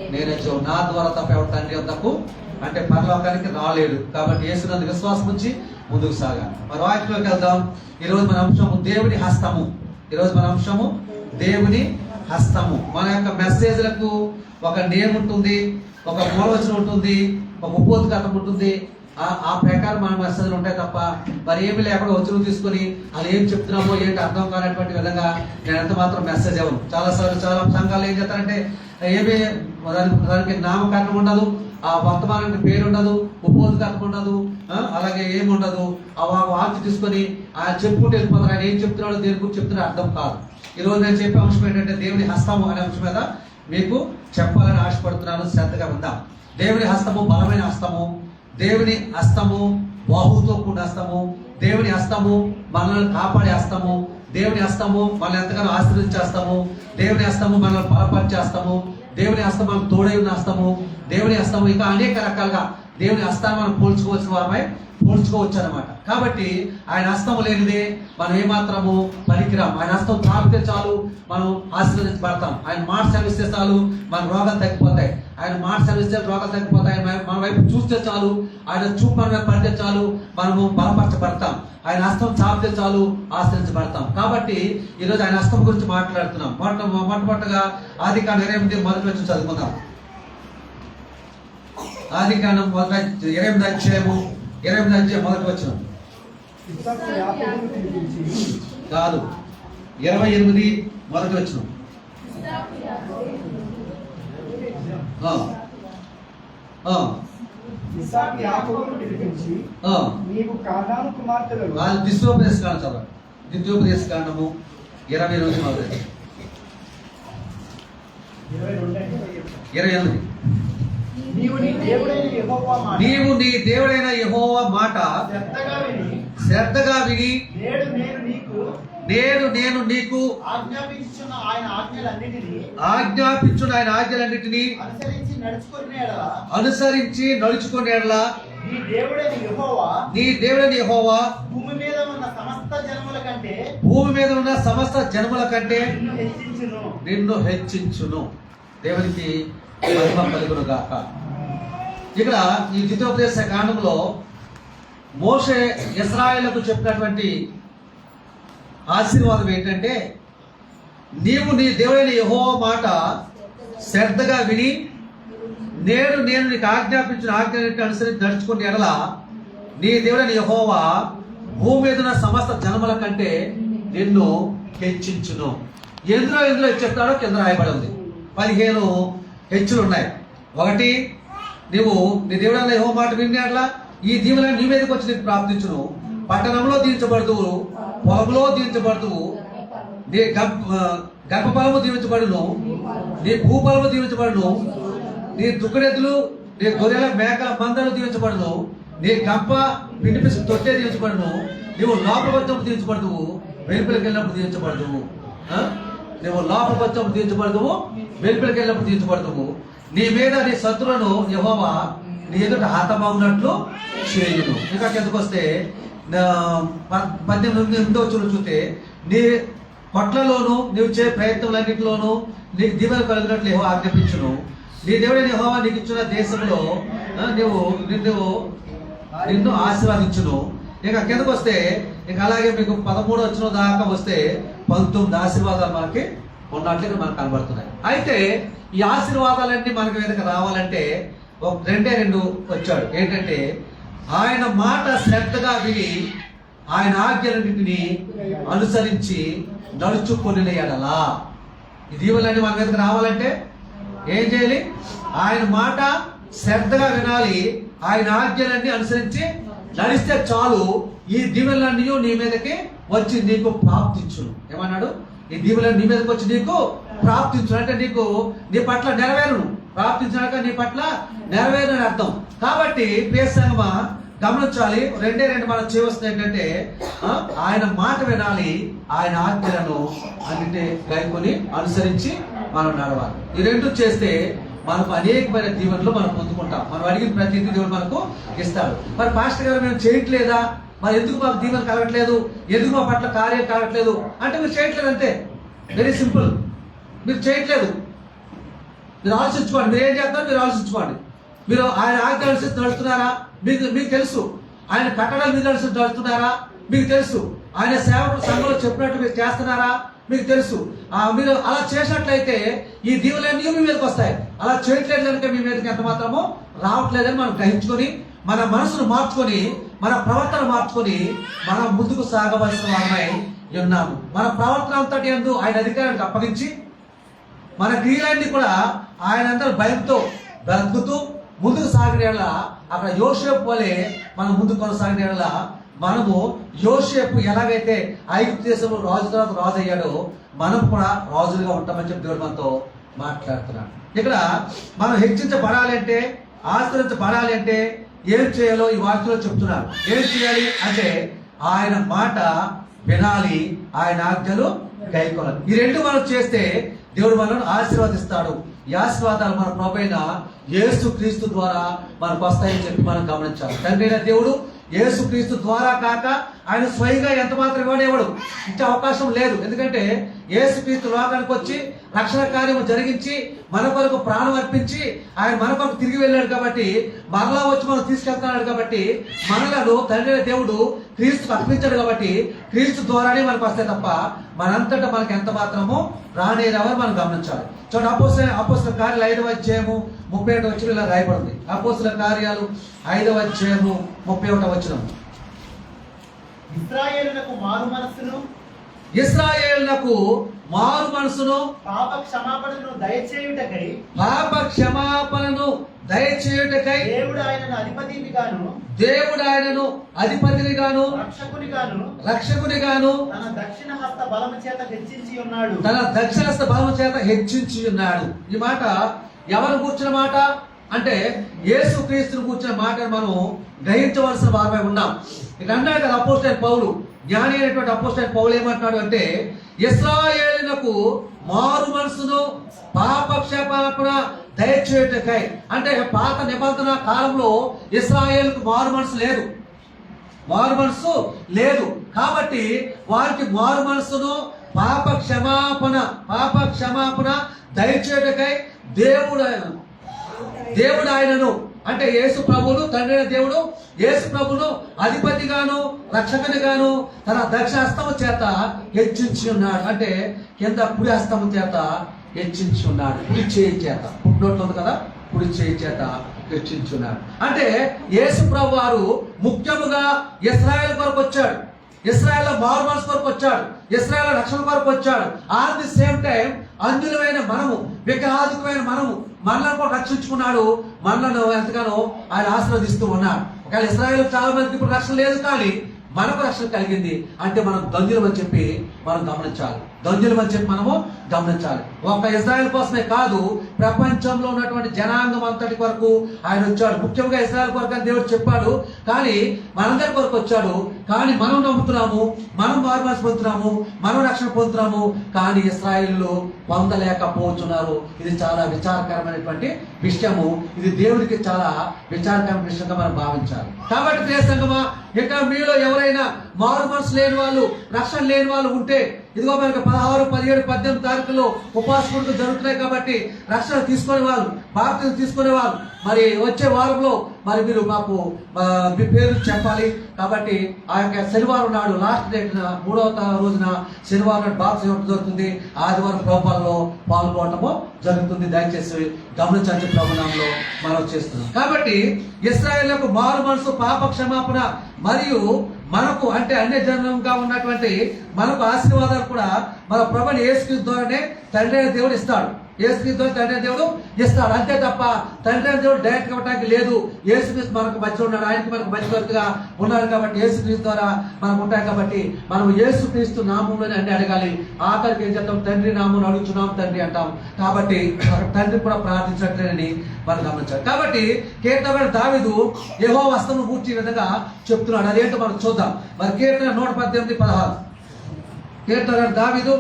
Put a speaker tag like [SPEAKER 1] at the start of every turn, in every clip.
[SPEAKER 1] నేను నా ద్వారా తప్ప ఎవరు తండ్రి వద్దకు అంటే పరలోకానికి రాలేడు. కాబట్టి యేసునందు విశ్వాసం ఉంచి ముందుకు సాగాలి. మరి వాక్యంలోకి వెళ్దాం. ఈరోజు మన అంశము దేవుని హస్తము. ఈరోజు మన అంశము దేవుని హస్తము. మన యొక్క మెసేజ్లకు ఒక నేమ్ ఉంటుంది, ఒక మూలవచనం ఉంటుంది, ఒక ఉపోద్ఘాతం ఉంటుంది. ఆ ప్రకారం మన మెసేజ్లు ఉంటాయి తప్ప మరి ఏమి లేకుండా వచనం తీసుకొని అది ఏం చెప్తున్నామో ఏంటి అర్థం కానటువంటి విధంగా నేను ఎంత మాత్రం మెసేజ్ ఇవ్వను. చాలాసార్లు చాలా సంఘాలు ఏం చేస్తారంటే ఏమి దానికి నామకరణం ఉండదు, ఆ వర్తమానానికి పేరు ఉండదు, ఉపోద్ఘాతం ఉండదు, అలాగే ఏమి ఉండదు. ఆ వాక్యం తీసుకొని ఆయన చెప్పుకుంటూ వెళ్ళిపోతారు. ఆయన ఏం చెప్తున్నాడో దేని గురించి చెప్తున్నాడో అర్థం కాదు. ఈరోజు నేను చెప్పే అంశం ఏంటంటే దేవుని హస్తము అనే అంశం మీద మీకు చెప్పాలని ఆశపడుతున్నాను. శ్రద్ధగా ఉందాం. దేవుని హస్తము బలమైన హస్తము, దేవుని హస్తము బాహుతో కూడిన హస్తము, దేవుని హస్తము మనల్ని కాపాడే హస్తము, దేవుని హస్తము మనల్ని ఎంతగానో ఆశీర్వదించేస్తాము, దేవుని హస్తము మనల్ని బలపరిచేస్తాము, దేవుని హస్తం మనకు తోడై ఉన్న హస్తము, దేవుని హస్తము ఇంకా అనేక రకాలుగా దేవుని హస్తాన్ని మనం పోల్చుకోవాల్సిన వారమై పోల్చుకోవచ్చు అనమాట. కాబట్టి ఆయన హస్తము లేనిదే మనం ఏమాత్రము పనికిరాం. ఆయన హస్తం తాకితే చాలు మనం ఆశీర్వదించబడతాం. ఆయన మాట సెలవిస్తే చాలు మన రోగాలు తగ్గిపోతాయి. ఆయన మాట సెలవిస్తే రోగాలు తగ్గిపోతాయి. మన వైపు చూస్తే చాలు, ఆయన చూపు మన వైపు పడితే చాలు మనము బలపరచబడతాం. ఆయన హస్తం చాపితే చాలు ఆశ్రయించబడతాం. కాబట్టి ఈరోజు ఆయన హస్తం గురించి మాట్లాడుతున్నాం. మొట్టమొదటిగా ఆదికాండం 28 మొదటి వచ్చి చదువుకుందాం. ఆదికాండం 28 అధ్యాయము మొదటి వచ్చిన కాదు 28 మొదటి వచ్చిన ద్వితీయోపదేశ కాండం చదవండి. ద్వితీయోపదేశ కాండము 28 మొదటి 28 నీవు నీ దేవుడైన యెహోవా మాట శ్రద్ధగా విని నేను నీకు ఆజ్ఞాపించున్న ఆయన ఆజ్ఞలన్నిటినీ అనుసరించి నడుచుకునే యెడల నీ దేవుడైన యెహోవా భూమి మీద ఉన్న సమస్త జనముల కంటే నిన్ను హెచ్చించును. దేవునికి మహిమ కలుగును గాక. ఇక్కడ ఈ ద్వితీయోపదేశ కాండంలో మోషే ఇశ్రాయేలుకు చెప్పినటువంటి ఆశీర్వాదం ఏంటంటే, నీవు నీ దేవుడైన యెహోవా మాట శ్రద్ధగా విని నేను నీకు ఆజ్ఞాపించిన ఆజ్ఞని అనుసరించి నడుచుకునే యెడల నీ దేవుడైన యెహోవా భూమి మీద ఉన్న సమస్త జనముల కంటే నిన్ను హెచ్చించును. ఎందులో చెప్తాడో కింద రాయబడి ఉంది. 15 హెచ్చులు ఉన్నాయి. ఒకటి, నీవు నీ దేవుడైన యెహోవా మాట వినేట్లా ఈ దీవెన నీ మీదకి వచ్చి నీకు ప్రాప్తించును. పట్టణంలో దీవించబడుదువు, పొలంలో దీవించబడుదువు, నీ గర్భఫలము దీవించబడును, నీ భూఫలము దీవించబడును, నీ దుక్కడెద్దులు, నీ గొర్రెల మేకల మందలు దీవించబడును, నీ గంప పిండి పిసి తొట్టే దీవించబడును, నీవు లోపల వచ్చప్పుడు దీవించబడుదువు, వెలుపలికి వెళ్ళినప్పుడు దీవించబడుదువు. నువ్వు లోపల వచ్చప్పుడు దీవించబడుదువు, వెలుపలికి వెళ్ళినప్పుడు దీవించబడుదువు. నీ మీద నీ శత్రువులను యెహోవా నీ ఎదుట హతమవునట్లు చేయును. ఇంకా కిందకు వస్తే 18 చూస్తే నీ పొట్లలోను నీవు చే ప్రయత్నములన్నింటిలోనూ నీకు దీవెన కలిగినట్లు యెహోవా ఆజ్ఞాపించును. నీ దేవుడైన యెహోవా నీకు ఇచ్చిన దేశంలో నిన్ను ఆశీర్వదించును. ఇక కిందకు వస్తే ఇక అలాగే మీకు 13 వచ్చిన దాకా వస్తే 19 ఆశీర్వాదాలు మనకి ఉన్నట్లుగా మనకు కనబడుతున్నాయి. అయితే ఈ ఆశీర్వాదాలన్నీ మనకి మీదకి రావాలంటే ఒక 2 వచ్చాడు. ఏంటంటే ఆయన మాట శ్రద్ధగా విని ఆయన ఆజ్ఞలన్నింటినీ అనుసరించి నడుచుకొని యెడల. ఈ దీవెనలన్నీ మన మీదకి రావాలంటే ఏం చేయాలి? ఆయన మాట శ్రద్ధగా వినాలి, ఆయన ఆజ్ఞలన్నీ అనుసరించి నడిస్తే చాలు. ఈ దీవెనలన్నీ నీ మీదకి వచ్చి నీకు ప్రాప్తించును. ఏమన్నాడు? ఈ దీవెనలు నీ మీదకి వచ్చి నీకు ప్రాప్తించును అంటే నీకు నీ పట్ల నెరవేరును. ప్రాప్తించినాక నీ పట్ల నెరవేరుని అర్థం. కాబట్టి ప్రియ సంగమా గమనించాలి. 2 మనం చేయవలసింది ఏంటంటే ఆయన మాట వినాలి, ఆయన ఆజ్ఞలను అన్నింటి గైకొని అనుసరించి మనం నడవాలి. ఈ 2 చేస్తే మనకు అనేకమైన దీవెనలు మనం పొందుకుంటాం. మనం అడిగిన ప్రతి దేవుడు మనకు ఇస్తాడు. మరి పాస్టర్ గారు మేము చేయట్లేదా, మరి ఎందుకు మాకు దీవెన కలగట్లేదు, ఎందుకు మా పట్ల కార్యం కావట్లేదు అంటే మీరు చేయట్లేదు అంతే. Very simple. మీరు చేయట్లేదు. మీరు ఆలోచించుకోండి. మీరు ఏం చేస్తారో మీరు ఆలోచించుకోండి. మీరు ఆయన ఆజ్ఞ అనుసరించి నడుస్తున్నారా? మీకు తెలుసు. ఆయన కట్టడాలు మీద అనుసరించి నడుస్తున్నారా? మీకు తెలుసు. ఆయన సేవకుడు సంఘంలో చెప్పినట్టు మీరు చేస్తున్నారా? మీకు తెలుసు. మీరు అలా చేసినట్లయితే ఈ దీవులన్నీ మీ మీదకి వస్తాయి. అలా చేయట్లేదు కనుక మీ మీదకి ఎంత మాత్రమో రావట్లేదని మనం గ్రహించుకొని, మన మనసును మార్చుకొని, మన ప్రవర్తన మార్చుకొని మనం ముందుకు సాగవలసిన వారమై ఉన్నాము. మన ప్రవర్తన అంతటి యందు ఆయన అధికారానికి అప్పగించి మన క్రియలన్నీ కూడా ఆయన అందరూ భయంతో బ్రతుకుతూ ముందుకు సాగిన అక్కడ యోసేపు వలె మనం ముందుకు కొనసాగిన మనము యోసేపు ఎలాగైతే ఐగుప్తు దేశంలో రాజు తర్వాత రాజు అయ్యాడో మనం కూడా రాజులుగా ఉంటామని చెప్పి దేవుడు మనతో మాట్లాడుతున్నాడు. ఇక్కడ మనం హెచ్చించబడాలి అంటే, ఆశ్రయించబడాలి అంటే ఏం చేయాలో ఈ వాక్యంలో చెప్తున్నారు. ఏం చేయాలి అంటే ఆయన మాట వినాలి, ఆయన ఆజ్ఞలు గైకొనాలి. ఈ రెండు మనం చేస్తే దేవుడు మనల్ని ఆశీర్వదిస్తాడు. ఈ ఆశీర్వాదాలు మన ప్రభువైన యేసు క్రీస్తు ద్వారా మనకు వస్తాయని చెప్పి మనం గమనించాలి. తండ్రి అయిన దేవుడు యేసు క్రీస్తు ద్వారా కాక ఆయన స్వయంగా ఎంత మాత్రం ఇవ్వడేవాడు ఇచ్చే అవకాశం లేదు. ఎందుకంటే యేసు క్రీస్తు లోకానికి వచ్చి రక్షణ కార్యము జరిగించి మన కొరకు ప్రాణం అర్పించి ఆయన మన కొరకు తిరిగి వెళ్ళాడు కాబట్టి, మరలా వచ్చి మనం తీసుకెళ్తున్నాడు కాబట్టి, మనలను తండ్రి దేవుడు క్రీస్తుకు అర్పించాడు కాబట్టి క్రీస్తు ద్వారానే మనకు వస్తాయి తప్ప మనంతటా మనకి ఎంత మాత్రమో రానేరావని మనం గమనించాలి. చూడండి, అపోస్తల కార్యాలు 5వ అధ్యాయము 31వ వచనం ఇలా రాయబడింది. అపోస్తల కార్యాలు 5వ అధ్యాయము 31వ వచనం.
[SPEAKER 2] ఇశ్రాయేలునకు
[SPEAKER 1] మారు మనసును
[SPEAKER 2] పాప క్షమాపణను దయచేయుటకై
[SPEAKER 1] దేవుడు ఆయనను అధిపతినిగాను రక్షకునిగాను
[SPEAKER 2] తన దక్షిణ హస్త బలము చేత
[SPEAKER 1] హెచ్చించి ఉన్నాడు. ఈ మాట ఎవరు కూర్చున్న మాట అంటే యేసు క్రీస్తును కూర్చున్న మాట మనం గ్రహించవలసిన వారమై ఉన్నాం. ఇక అన్నాడు కదా అపోస్తలుడైన పౌలు, జ్ఞాని అయినటువంటి అపోస్తలుడైన పౌలు ఏమంటున్నాడు అంటే, ఇశ్రాయేలునకు మారు మనసును పాప క్షమాపణ దయచేయుటకై. అంటే పాత నిబంధన కాలంలో ఇశ్రాయేలుకు మారు మనసు లేదు కాబట్టి వారికి మారు మనసును పాప క్షమాపణ దయచేయుటకై దేవుడు ఆయనను అంటే యేసు ప్రభువును తండ్రి అయిన దేవుడు యేసు ప్రభువును అధిపతిగాను రక్షకునిగాను తన దక్షిణ హస్తము చేత హెచ్చించి ఉన్నాడు. అంటే కింద కుడి హస్తము చేత హెచ్చించి ఉన్నాడు. కుడి చేయి చేత పుట్టినట్లు ఉంది కదా, కుడి చేయి చేత హెచ్చించి ఉన్నాడు. అంటే యేసు ప్రభు వారు ముఖ్యముగా ఇశ్రాయేలు కొరకు వచ్చాడు, ఇశ్రాయేల్ మారు మనసు కొరకు వచ్చాడు, ఇశ్రాయేల్ రక్షణ కొరకు వచ్చాడు. ఆన్ ది సేమ్ టైం అందులమైన మనము, విగ్రహాధికమైన మనలను కూడా రక్షించుకున్నాడు. మనలను ఎంతగానో ఆయన ఆశీర్వదిస్తూ ఉన్నాడు. ఒకవేళ ఇశ్రాయేల్ చాలా మందికి ఇప్పుడు రక్షణ లేదు, కానీ మనకు రక్షణ కలిగింది అంటే మనం ధన్యులమని చెప్పి మనం గమనించాలి. మనము గమనించాలి. ఒక ఇశ్రాయేల్ కోసమే కాదు, ప్రపంచంలో ఉన్నటువంటి జనాంగం అంతటి కొరకు ఆయన వచ్చాడు. ముఖ్యంగా ఇశ్రాయేల్ కొరకు అని దేవుడు చెప్పాడు, కానీ మనందరి కొరకు వచ్చాడు. కానీ మనం నమ్ముతున్నాము, మనం మారుమనసు పొందుతున్నాము, మనం రక్షణ పొందుతున్నాము, కానీ ఇశ్రాయేలు పొందలేకపోతున్నారు. ఇది చాలా విచారకరమైనటువంటి విషయము. ఇది దేవుడికి చాలా విచారకరమైన విషయంగా మనం భావించాలి. కాబట్టి ప్రియ సంగమా, ఇక మీలో ఎవరైనా మారు మనసు లేని వాళ్ళు, రక్షణ లేని వాళ్ళు ఉంటే, ఇదిగో మనకి 16, 17, 18 తారీఖులో ఉపవాస కూడికలు జరుగుతున్నాయి కాబట్టి రక్షణ తీసుకునే వాళ్ళు, బాప్తిజం తీసుకునే వాళ్ళు మరి వచ్చే వారంలో మరి మీరు మాకు మీ పేరు చెప్పాలి. కాబట్టి ఆ యొక్క శనివారం నాడు లాస్ట్ డేట్ 3వ రోజున శనివారం నాడు బాప్తిజం జరుగుతుంది. ఆదివారం ప్రభుత్వంలో పాల్గొనడము జరుగుతుంది. దయచేసి గమనించాల్సిన ప్రభునామంలో మనం చేస్తున్నాం. కాబట్టి ఇశ్రాయేలుకు మారు మనసు పాప క్షమాపణ మరియు మనకు అంటే అన్య జనంగా ఉన్నటువంటి మనకు ఆశీర్వాదాలు కూడా మన ప్రభుని యేసుక్రీస్తు ద్వారానే తండ్రి అయిన దేవుడు ఇస్తాడు. యేసుక్రీస్తు ద్వారా తండ్రి అయిన దేవుడు ఇస్తాడు. అంతే తప్ప తండ్రి అయిన దేవుడు డైరెక్ట్ ఇవ్వడానికి లేదు. యేసుక్రీస్తు మనకు మధ్య ఉన్నాడు, ఆయనకి మనకు మధ్యవర్తిగా ఉన్నాడు కాబట్టి యేసుక్రీస్తు ద్వారా మనకు ఉంటాయి. కాబట్టి మనం యేసుక్రీస్తు నామంలోనే అన్ని అడగాలి. ఆఖరికి ఏం చెప్తాం, తండ్రి నామం అడుగుతున్నాం తండ్రి అంటాం. కాబట్టి తండ్రి కూడా ప్రార్థించట్లేదని మనం గమనించాలి. కాబట్టి కీర్తన దావీదు యెహోవా హస్తమును గూర్చి ఈ విధంగా చెప్తున్నాడు. అదేంటో మనం చూద్దాం. మరి కీర్తన 118:16 కీర్తన దావీదు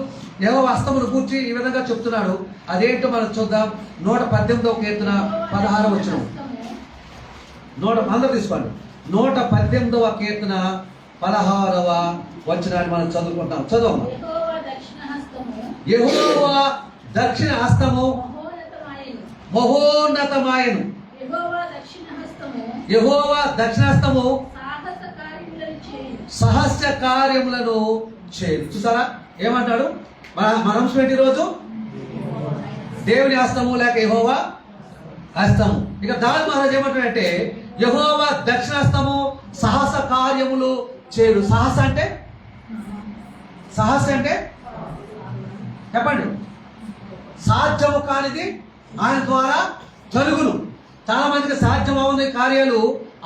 [SPEAKER 1] యెహోవా హస్తమును గూర్చి ఈ విధంగా చెప్తున్నాడు. అదేంటో మనం చూద్దాం. 118వ కీర్తన 16వ వచనం. అందరూ తీసుకోండి. 118వ కీర్తన 16వ వచనాన్ని మనం చదువుకుంటాం. చదవం. యెహోవా దక్షిణ హస్తము మహోన్నతమాయను.
[SPEAKER 3] యెహోవా దక్షిణ హస్తము
[SPEAKER 1] యెహోవా దక్షిణాస్తము
[SPEAKER 3] సాహస కార్యములను చేయును.
[SPEAKER 1] సహస్య కార్యములను చేయు. చూసారా ఏమంటాడు? మన అంశం ఏంటి ఈరోజు? దేవుని హస్తము లేక యెహోవా హస్తము. ఇక దావీదు మహారాజు ఏమంటాడంటే యెహోవా దక్షిణాస్తము సాహస కార్యములు చేయు. సాహస అంటే చెప్పండి. సాధ్యము కానిది ఆయన ద్వారా జరుగును. చాలా మందికి సాధ్యం అవుని కార్యాలు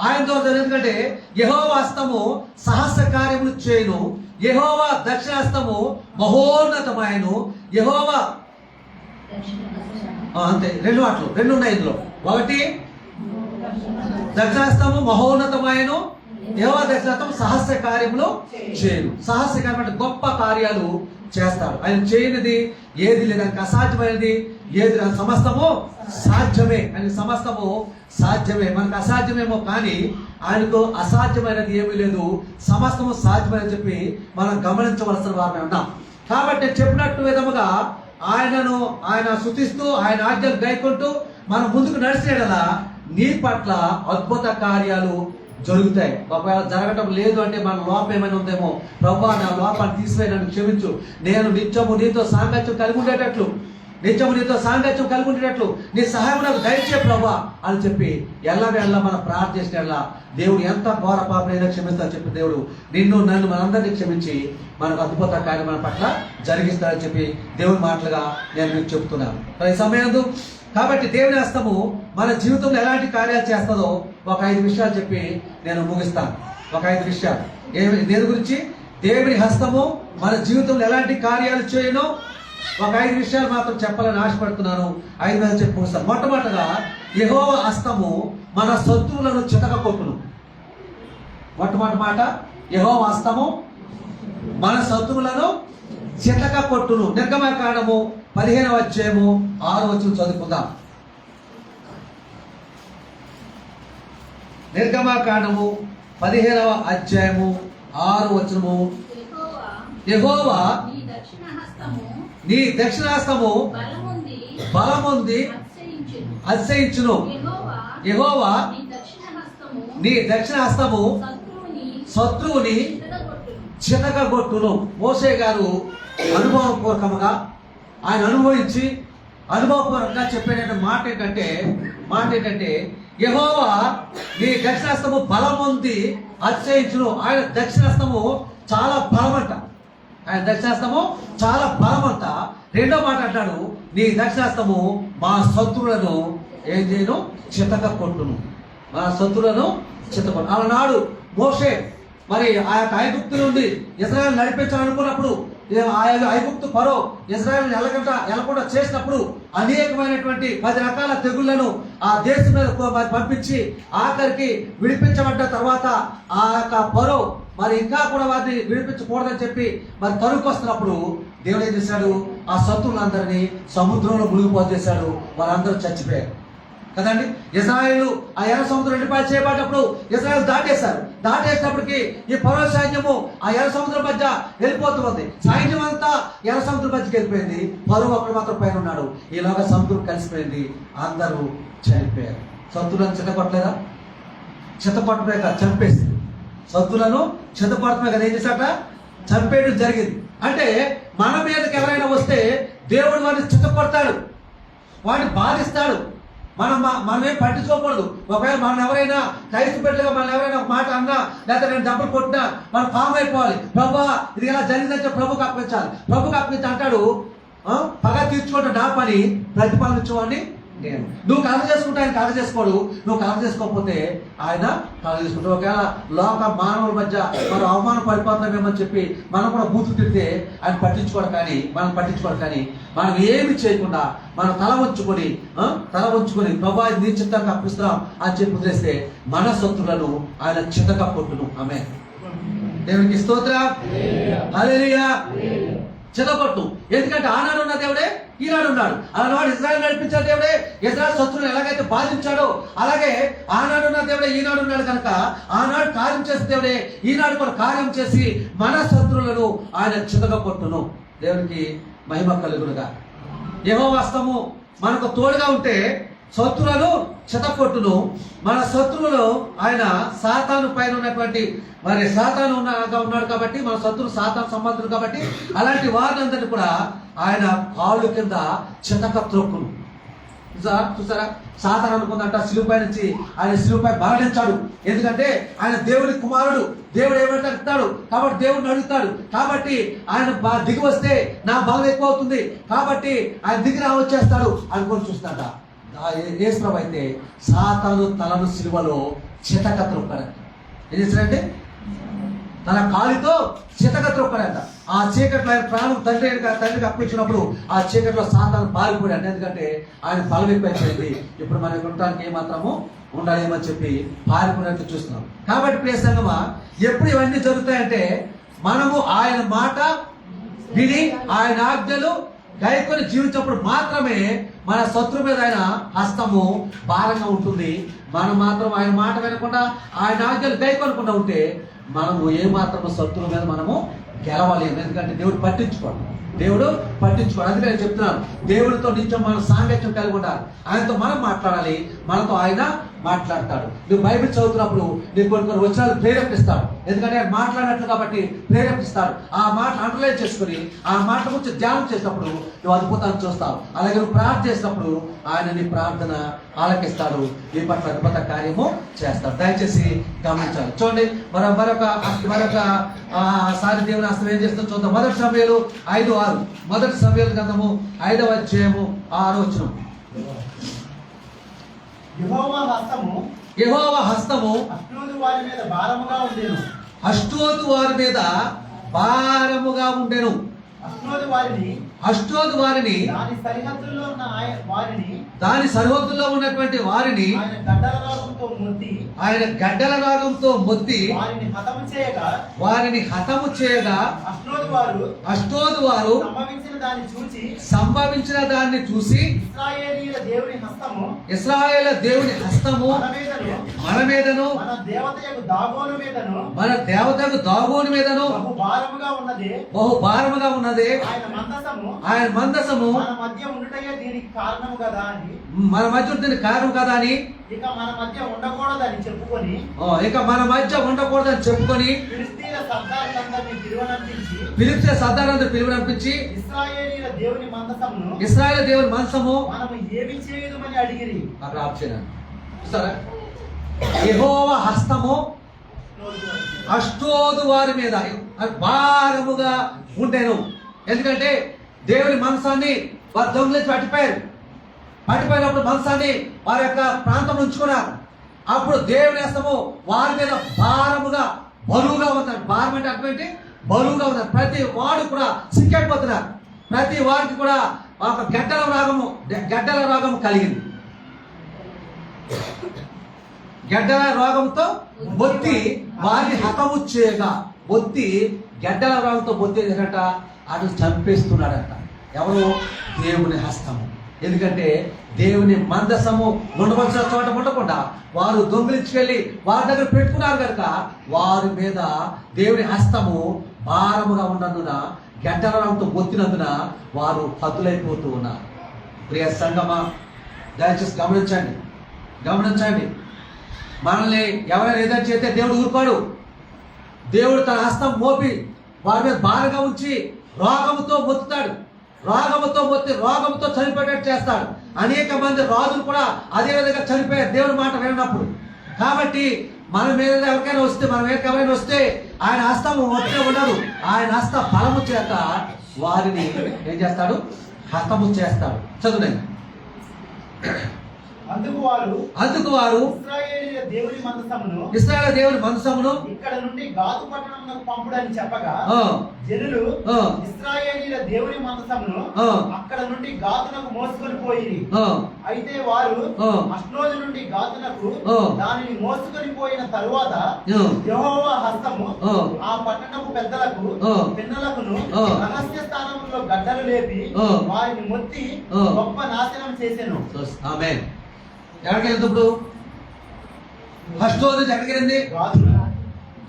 [SPEAKER 1] ఆయన ద్వారా జరుగును. ఎందుకంటే యెహోవా హస్తము సహస్ర కార్యములు చేయను. యెహోవా దక్షిణాస్తము మహోన్నతమాయను. యెహోవా అంతే, రెండు మాటలు రెండు ఉన్నాయి ఇందులో. ఒకటి దక్షిణాస్తము మహోన్నతమాయను, యెహోవా దక్షిణాస్తము సహస్ర కార్యములు చేయను. సహస్ర కార్యం అంటే గొప్ప కార్యాలు చేస్తాడు. ఆయన చేయనిది ఏది లేదు, ఆయనకు అసాధ్యమైనది ఏది లేదు. సమస్తము సాధ్యమే, ఆయన సమస్తము సాధ్యమే. మనకు అసాధ్యమేమో కానీ ఆయనకు అసాధ్యమైనది ఏమీ లేదు, సమస్తము సాధ్యమని చెప్పి మనం గమనించవలసిన వారిని ఉన్నాం. కాబట్టి చెప్పినట్టు విధముగా ఆయన స్తుతిస్తూ ఆయన ఆజ్ఞలు గైకుంటూ మనం ముందుకు నడిచేలా నీ పట్ల అద్భుత కార్యాలు జరుగుతాయి. ఒకవేళ జరగటం లేదు అంటే మన లోపం ఏమైనా ఉందేమో, ప్రభువా నా లోపాన్ని తీసివేయి, నన్ను క్షమించు, నేను నిత్యము నీతో సాంగత్యం కలిగి ఉండేటట్లు నీ సహాయం నాకు దయచే ప్రభువా అని చెప్పి ఎల్లవేళ్ళ మనం ప్రార్థించేలా దేవుడు ఎంత ఘోర పాపనైనా క్షమిస్తాడని చెప్పి దేవుడు నిన్ను నన్ను మనందరినీ క్షమించి మనకు అద్భుత కార్యం మన పట్ల జరిగిస్తాడని చెప్పి దేవుని మాటలుగా నేను మీకు చెప్తున్నాను. ఈ సమయం కాబట్టి దేవుని హస్తము మన జీవితంలో ఎలాంటి కార్యాలు చేస్తుందో ఒక 5 విషయాలు చెప్పి నేను ముగిస్తాను. ఒక 5 విషయాలు దేని గురించి దేవుని హస్తము మన జీవితంలో ఎలాంటి కార్యాలు చేయను ఒక 5 విషయాలు మాత్రం చెప్పాలని ఆశపడుతున్నాను. 5 విషయాలు చెప్పి ముగిస్తాను. మొట్టమొదటిగా యెహోవా హస్తము మన శత్రువులను చితకకొట్టును. మొట్టమొదటి మాట, యెహోవా హస్తము మన శత్రువులను చితకకొట్టును. నిర్గమకాండము 15వ అధ్యాయము 6వ వచనం చదువుకుందాం. నిర్గమకాండము 15వ అధ్యాయము 6వ వచనము. యెహోవా నీ దక్షిణాస్తము బలముంది అతిశయించును. యెహోవా నీ దక్షిణ హస్తము శత్రువుని చితకగొట్టును. మోషే గారు అనుభవపూర్వకంగా ఆయన అనుభవించి అనుభవపూర్వకంగా చెప్పేట మాట ఏంటంటే యెహోవా నీ దక్షిణాస్తము బలముంది అతిశయించును. ఆయన దక్షిణాస్తము చాలా బలమంట. రెండో మాట అంటాడు, నీ దక్షిణాస్తము మా శత్రువులను ఏం చేయను, చితక కొట్టును. మా శత్రువులను చితకొట్టు. అలనాడు మోషే మరి ఆ యొక్క ఐగుప్తు నుండి ఇశ్రాయేలు నడిపించాలనుకున్నప్పుడు ఆ ఐగుప్తు ఫరో ఇశ్రాయేలు ఎలకుండా చేసినప్పుడు అనేకమైనటువంటి 10 రకాల తెగుళ్లను ఆ దేశం మీద పంపించి ఆఖరికి విడిపించబడ్డ తర్వాత ఆ యొక్క ఫరో మరి ఇంకా కూడా వారిని విడిపించకూడదని చెప్పి మరి తరుకొస్తున్నప్పుడు దేవుడు ఏం చేశాడు, ఆ శత్రువులందరినీ సముద్రంలో మునిగిపోతేశాడు. వారందరూ చచ్చిపోయారు కదండి. ఇశ్రాయేలు ఆ ఎర్ర సముద్రం 2 పాయలు చేయబడ్డప్పుడు ఇశ్రాయేలు దాటేసినప్పటికీ ఈ ఫరో సైన్యము ఆ ఎర్ర సముద్రం మధ్య వెళ్ళిపోతుంది. సైన్యం అంతా ఎర్ర సముద్రం మధ్యకి వెళ్ళిపోయింది. ఫరో అక్కడ మాత్రం పైన ఉన్నాడు. ఈలోగా సముద్రం కలిసిపోయింది, అందరూ చనిపోయారు. శత్రువులను చితపట్టలేదా? చితపట్టమే కదా, చంపేసింది. శత్రువులను చితపట్టమే కదా ఏం చేశాక చంపేయడం జరిగింది. అంటే మన మీదకి ఎవరైనా వస్తే దేవుడు వాడిని చితపడతాడు, వాడిని బాధిస్తాడు. మనమేం పట్టించుకోకూడదు. ఒకవేళ మనం ఎవరైనా టైస్ పెట్టగా మనం ఎవరైనా ఒక మాట అన్నా లేకపోతే నేను డబ్బులు కొట్టినా మనం ఫామ్ అయిపోవాలి. ప్రభా ఇది ఇలా జరిగిందంటే ప్రభుకి అప్పగించాలి. ప్రభుకి అప్పగించి అంటాడు, పగ తీర్చుకుంటే నా పని, ప్రతిఫలం ఇచ్చేవాడిని నేను. నువ్వు కలగ చేసుకుంటే ఆయన కలగ చేసుకోడు, నువ్వు కలగ చేసుకోకపోతే ఆయన కలగ చేసుకుంటావు. ఒకవేళ లోక మానవుల మధ్య మనం అవమానం పడిపోతున్నామేమని చెప్పి మనం కూడా బూతులు తిడితే ఆయన పట్టించుకోడు. కానీ మనం ఏమి చేయకుండా మనం తల వంచుకొని ప్రభా నీ చిత్తానికి అప్పిస్తున్నాం అని చెప్పి వదిలేస్తే మన శత్రువులను ఆయన చిత్తగా కొట్టును. ఆమేన్. దేవునికి స్తోత్రం. హల్లెలూయా. చితగొట్టు. ఎందుకంటే ఆనాడు ఉన్న దేవుడే ఈనాడు ఉన్నాడు. ఆనాడు ఇశ్రాయేలు నడిపించిన దేవుడే ఇశ్రాయేలు శత్రువులను ఎలాగైతే బాధించాడో అలాగే ఆనాడు ఉన్న దేవుడే ఈనాడు ఉన్నాడు. కనుక ఆనాడు కార్యం చేసే దేవుడే ఈనాడు కూడా కార్యం చేసి మన శత్రువులను ఆయన చితగొట్టును. దేవునికి మహిమ కలుగునుగా. యెహోవా హస్తము మనకు తోడుగా ఉంటే శత్రువులను చెతకొట్టును. మన శత్రువులు ఆయన సాతాను పైన ఉన్నటువంటి మరి సాతాను ఉన్నాడు కాబట్టి మన శత్రువు సాతాను సంబంధులు కాబట్టి అలాంటి వారినందరినీ కూడా ఆయన కాళ్ళు కింద చితక త్రొక్కును. చూసారా, సాతాను అనుకుందంట శిలువుపై నుంచి ఆయన శిలువుపై మరణించాడు. ఎందుకంటే ఆయన దేవుడి కుమారుడు, దేవుడు ఏమంటే అడుగుతాడు కాబట్టి దేవుడిని అడుగుతాడు కాబట్టి ఆయన దిగి వస్తే నా బలం ఎక్కువ అవుతుంది కాబట్టి ఆయన దిగి వచ్చేస్తాడు అనుకొని చూస్తాడ. యేసుప్రభు అయితే సాతాను తలను సిలువలో చితక త్రొక్కాడంట. ఏం చేశాడంటే తన కాలితో చితక త్రొక్కాడంట. ఆ చీకట్లో ఆయన ప్రాణం తండ్రికి అప్పించినప్పుడు ఆ చీకట్లో సాతాను పారిపోయాడు. ఎందుకంటే ఆయన బలం ఎక్కువైపోయింది, ఇప్పుడు మనం ఉండటానికి ఏమాత్రము ఉండాలేమని చెప్పి పారిపోయినట్టు చూస్తున్నాం. కాబట్టి ప్రియ సంగమా, ఎప్పుడు ఇవన్నీ జరుగుతాయంటే మనము ఆయన మాట విని ఆయన ఆజ్ఞలు గైకొని జీవించినప్పుడు మాత్రమే మన శత్రు మీద ఆయన హస్తము భారంగా ఉంటుంది. మనం మాత్రం ఆయన మాట వినకుండా ఆయన ఆజ్ఞలు గైకొనకుండా ఉంటే మనము ఏమాత్రము శత్రువు మీద మనము గెలవలేము. ఎందుకంటే దేవుడు పట్టించుకోడు. అందుకే నేను చెప్తున్నాను, దేవుడితో నిత్యం మనం సాంగత్యం కలిగి ఉండాలి. ఆయనతో మనం మాట్లాడాలి, మనతో ఆయన మాట్లాడతాడు. నువ్వు బైబిల్ చదువుతున్నప్పుడు నీకు కొన్ని వచనాలు ప్రేరేపిస్తాడు. ఎందుకంటే ఆయన మాట్లాడినట్లు కాబట్టి ప్రేరేపిస్తాడు. ఆ మాట అండర్లైన్ చేసుకుని ఆ మాట గురించి ధ్యానం చేసినప్పుడు నువ్వు అద్భుతాన్ని చూస్తావు. అలాగే నువ్వు ప్రార్థన చేసినప్పుడు ఆయన నీ ప్రార్థన ఆలకిస్తాడు, నీ పట్ల అద్భుత కార్యము చేస్తాడు. దయచేసి గమనించాలి. చూడండి, మరొక సారి దేవుని హస్తం ఏం చేస్తుందో చూద్దాం. మొదటి సమయాలు 5:6, మొదటి సమయాలు గ్రంథము 5వ అధ్యాయము 6వ వచనం. యెహోవా హస్తము
[SPEAKER 2] అష్డోదు వారి మీద భారముగా ఉండెను. అష్డోదు వారిని
[SPEAKER 1] దాని సరిహద్దుల్లో ఉన్నటువంటి వారిని ఆయన గడ్డల రాగంతో మొత్తి వారిని హతము చేయగా అష్డోదు వారు సంభవించిన దాన్ని చూసి ఇశ్రాయేలు దేవుని హస్తము మన మీదను మన దేవతకు దాగోను మీదను బహు భారముగా ఉన్నది. ఆయన మందసము
[SPEAKER 2] మన మధ్య ఉండటయే దీనికి కారణం కదా అని ఇక మన మధ్య ఉండకూడదని చెప్పుకొని
[SPEAKER 1] ఫిలిష్తీయుల సర్దారులందరినీ పిలువనంపించి
[SPEAKER 2] ఇశ్రాయేలీయుల దేవుని
[SPEAKER 1] మందసము
[SPEAKER 2] మనము ఏమి చేయదుమని అడిగిరి.
[SPEAKER 1] అక్కడ ఆప్షన్ చూస్తారా, యెహోవా హస్తము అష్డోదు వారి మీద భారముగా ఉండెను. ఎందుకంటే దేవుని మనసాన్ని వారు దొంగిలించి పట్టిపోయినప్పుడు మనసాన్ని వారి యొక్క ప్రాంతం ఉంచుకున్నారు. అప్పుడు దేవుని హస్తము వారి మీద భారముగా బరువుగా ఉన్నారు. భారం అంటే అర్థం ఏంటి? బరువుగా ఉన్నారు. ప్రతి వాడు కూడా సిక్కెట్టిపోతున్నారు. ప్రతి వాడికి కూడా ఒక గడ్డల రోగము కలిగింది. గడ్డల రోగంతో బొత్తి వారిని హతము చేయగా గడ్డల రోగంతో బొత్తి ఏంటంట అటు చంపేస్తున్నాడంట. ఎవరు? దేవుని హస్తము. ఎందుకంటే దేవుని మందసము ఉండవలసిన చోట ఉండకుండా వారు దొంగిలించుకెళ్ళి వారి దగ్గర పెట్టుకున్నారు కనుక వారి మీద దేవుని హస్తము భారముగా ఉన్నందున గడ్డల రోగంతో బొత్తినందున వారు హతులైపోతూ ఉన్నారు. ప్రియ సంగమా, దయచేసి గమనించండి. మనల్ని ఎవరైనా ఏదైనా చేస్తే దేవుడు ఊరుకోడు. దేవుడు తన హస్తం మోపి వారి మీద భారంగా ఉంచి రోగముతో మొత్తుతాడు. రోగముతో చనిపోయేటట్టు చేస్తాడు. అనేక మంది రాజులు కూడా అదే విధంగా చనిపోయారు దేవుని మాట వినప్పుడు. కాబట్టి మన మీద ఎవరికైనా వస్తే ఆయన హస్తము వచ్చే ఉండదు. ఆయన హస్త బలము చేత వారిని ఏం చేస్తాడు? హతము చేస్తాడు. చదువునండి.
[SPEAKER 2] అందుకు వారు
[SPEAKER 1] ఇశ్రాయేలు దేవుని మందసమును
[SPEAKER 2] ఇక్కడ నుండి గాతు పట్టణమునకు పంపుడని చెప్పగా జనులు ఇశ్రాయేలీయుల దేవుని మందసమును అక్కడ నుండి గాతునకు మోసుకొని పోయి అయితే వారు అష్డోదు నుండి గాతునకు దానిని మోసుకొని పోయిన తరువాత యెహోవా హస్తము ఆ పట్టణపు పెద్దలకు పిన్నలకును రహస్య స్థానములో గడ్డలు లేపి వారిని మొత్తి గొప్ప నాశనం చేసెను.
[SPEAKER 1] ఆమేన్. ఎక్కడికి వెళ్ళింది? ఇప్పుడు అష్డోదు నుంచి ఎక్కడికి వెళ్ళింది?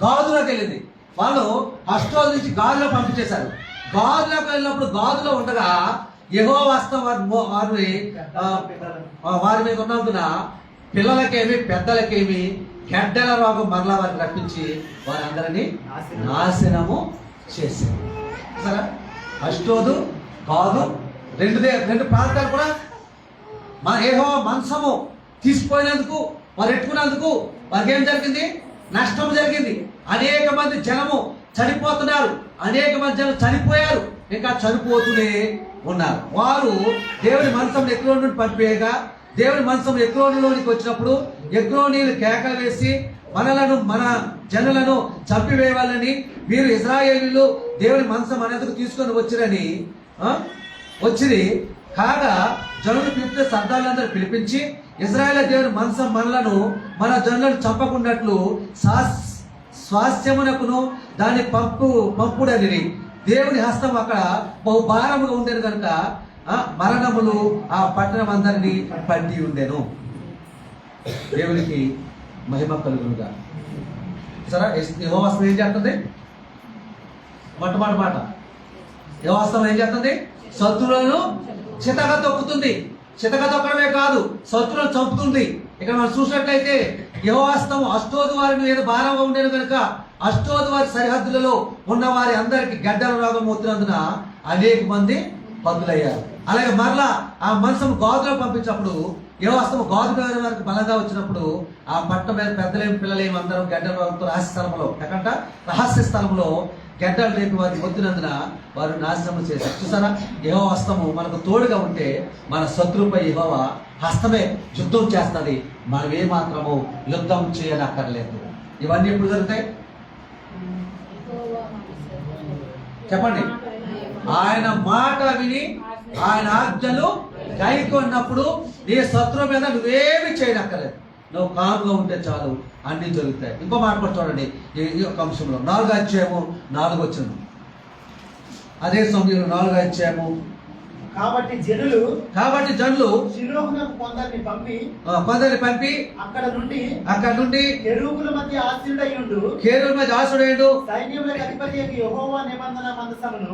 [SPEAKER 1] గాదులోకి వెళ్ళింది. వాళ్ళు అష్డోదు నుంచి గాదులో పంపించేశారు. గాదులోకి వెళ్ళినప్పుడు గాదులో ఉండగా యెహోవా హస్తం వారి మీద ఉన్నందున పిల్లలకేమి పెద్దలకేమి గెడ్డల రోగం మరలా వారికి రప్పించి వారందరినీ నాశనము చేశారు. సరే, అష్టోదు కాదు రెండు ప్రాంతాలు కూడా మన యెహోవా మంచము తీసుకుపోయినందుకు వారు ఎట్టుకున్నందుకు వారికి ఏం జరిగింది? నష్టం జరిగింది. అనేక మంది జనము చనిపోతున్నారు, అనేక మంది జనం చనిపోయారు, ఇంకా చనిపోతూనే ఉన్నారు. వారు దేవుని మంచం ఎక్రోను నుండి పంపేయగా దేవుని మంచం ఎక్రోనులోనికి వచ్చినప్పుడు ఎక్రోనీలు కేకలు వేసి మన జనులను చంపివేయాలని, మీరు ఇశ్రాయేలీయులు దేవుని మంచం అనేందుకు తీసుకొని వచ్చిరని వచ్చింది. కాగా జనులు పిలిపితే సర్దారులందరూ పిలిపించి ఇశ్రాయేలు దేవుని మంచం మన జనులను చంపకున్నట్లు స్వాస్థ్యమునకును దాని పంపుడని దేవుని హస్తం అక్కడ బహుభారముగా ఉండేది కనుక మరణములు ఆ పట్టణం అందరినీ పట్టి ఉండెను. దేవునికి మహిమ కలుగునుగా. సరే, యెహోవా హస్తం ఏం చేస్తుంది? మొట్టమొదటి మాట, యెహోవా హస్తం ఏం చేస్తుంది? శత్రువులను చితక తొక్కుతుంది. చితక తొక్కడమే కాదు, శత్రువులను చంపుతుంది. ఇక్కడ మనం చూసినట్లయితే యెహోవా హస్తం అష్టోదు వారి మీద భారంగా ఉండేది కనుక అష్టోదు వారి సరిహద్దులలో ఉన్న వారి అందరికి గడ్డల రోగం వచ్చినందున అనేక మంది బతులయ్యారు. అలాగే మరలా ఆ మంచం గాదులో పంపించినప్పుడు యెహోవా హస్తం గాదు మీద వారికి బలంగా వచ్చినప్పుడు ఆ పట్ట మీద పెద్దలేమి పిల్లలేమి అందరం గడ్డల రోగంతో రహస్య స్థలంలో గడ్డలు రేపి వారికి వద్దినందున వారు నాశనం చేశారు. చూసారా, యెహోవా హస్తము మనకు తోడుగా ఉంటే మన శత్రువుపై యెహోవా హస్తమే యుద్ధం చేస్తుంది. మనం ఏ మాత్రము యుద్ధం చేయనక్కర్లేదు. ఇవన్నీ ఎప్పుడు జరుగుతాయి చెప్పండి? ఆయన మాట విని ఆయన ఆజ్ఞలు గైకొన్నప్పుడు నీ శత్రువు మీద నువ్వేమి చేయనక్కర్లేదు. నువ్వు కామ్గా ఉంటే చాలు, అన్ని జరుగుతాయి. ఇంకో మాట కూడా చూడండి, ఈ యొక్క అంశంలో 4వ అధ్యాయము 4వ వచనం. అదే సమయంలో 4వ అధ్యాయము.
[SPEAKER 2] కాబట్టి జనులు షిలోహునకు కొందరిని పంపి అక్కడ నుండి కెరూబుల మధ్య ఆశ్రయుడైయుండు సైన్యములకు అధిపతి యెహోవా నిబంధన మందసమును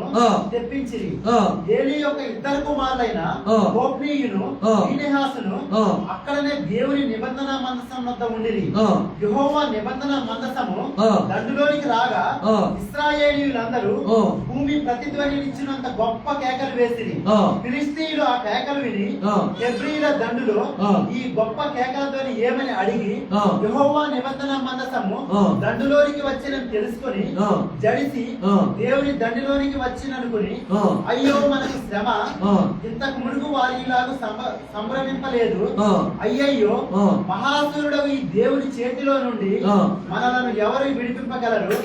[SPEAKER 2] తెప్పించిరి. ఏలీ యొక్క ఇద్దరు కుమారులైన హోఫ్నీయును ఫీనెహాసును అక్కడనే దేవుని నిబంధన మందసం వద్ద ఉండిరి. యెహోవా నిబంధన మందసము దండులోనికి రాగా ఇశ్రాయేలీయులందరూ భూమి ప్రతిధ్వనించినంత గొప్ప కేకలు వేసిరి. ఫిలిష్తీయులు ఆ కేకలు విని హెబ్రీయుల దండులో ఈ గొప్ప కేకలతోని ఏమని అడిగి యెహోవా నిబంధన మందసము దండులోనికి వచ్చినని తెలుసుకొని జడిసి దేవుని దండులోనికి వచ్చిననుకుని అయ్యో మనకు శ్రమ, ఇంతకు మునుగు వారిలాగా సంభ్రమింపలేదు. అయ్యయ్యో, మహాసురుడు ఈ దేవుని చేతిలో నుండి మనలను ఎవరు విడిపింపగలరు?